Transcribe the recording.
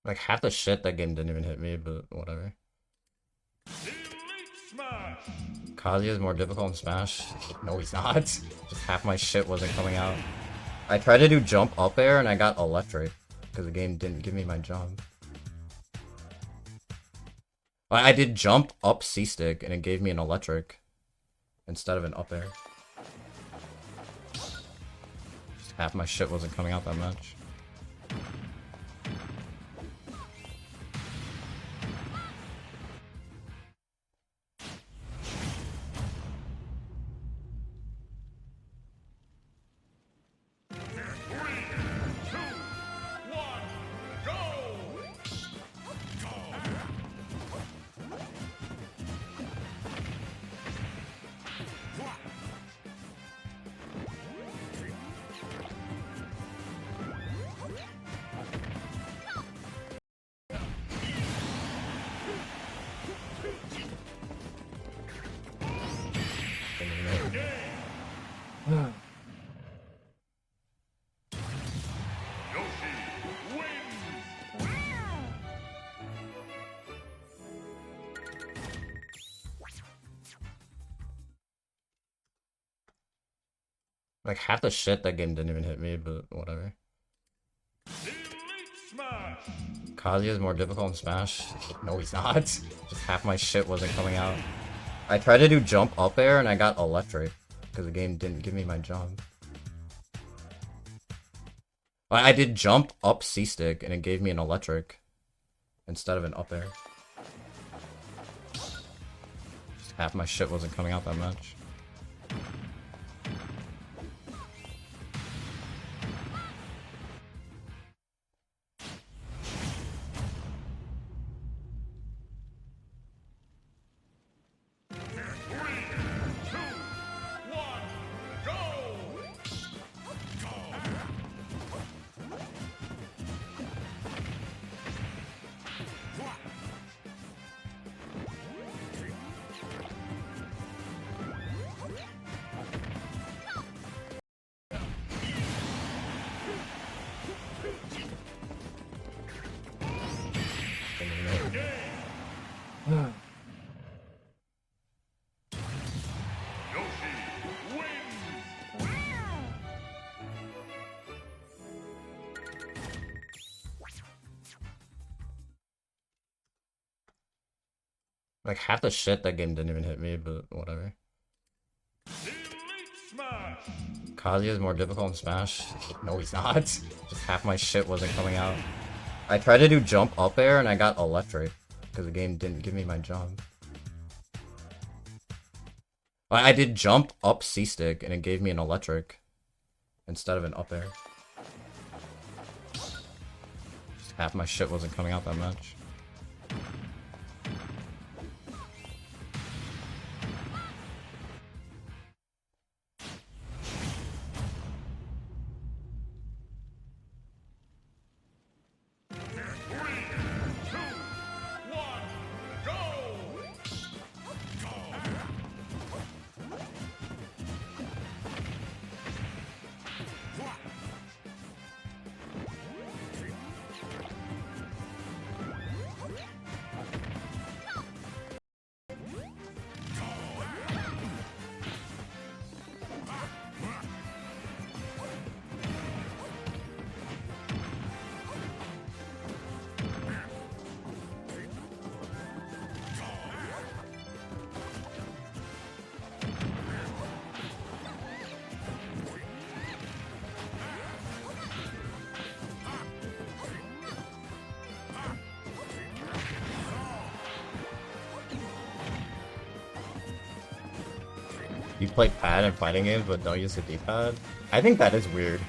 Like, half the shit that game didn't even hit me, but whatever. Kazuya is more difficult in Smash? No, he's not. Just half my shit wasn't coming out. I tried to do jump up air and I got electric, because the game didn't give me my jump. I did jump up C-stick and it gave me an electric instead of an up air. Just half my shit wasn't coming out that much. Like, half the shit that game didn't even hit me, but whatever. Kazuya is more difficult in Smash? No, he's not. Just half my shit wasn't coming out. I tried to do jump up air and I got electric, because the game didn't give me my jump. I did jump up C-stick and it gave me an electric instead of an up air. Just half my shit wasn't coming out that much. Like, half the shit that game didn't even hit me, but whatever. Kazuya is more difficult in Smash? No, he's not. Just half my shit wasn't coming out. I tried to do jump up air and I got electric, because the game didn't give me my jump. I did jump up C-stick and it gave me an electric instead of an up air. Just half my shit wasn't coming out that much. You play pad in fighting games but don't use the D-pad? I think that is weird.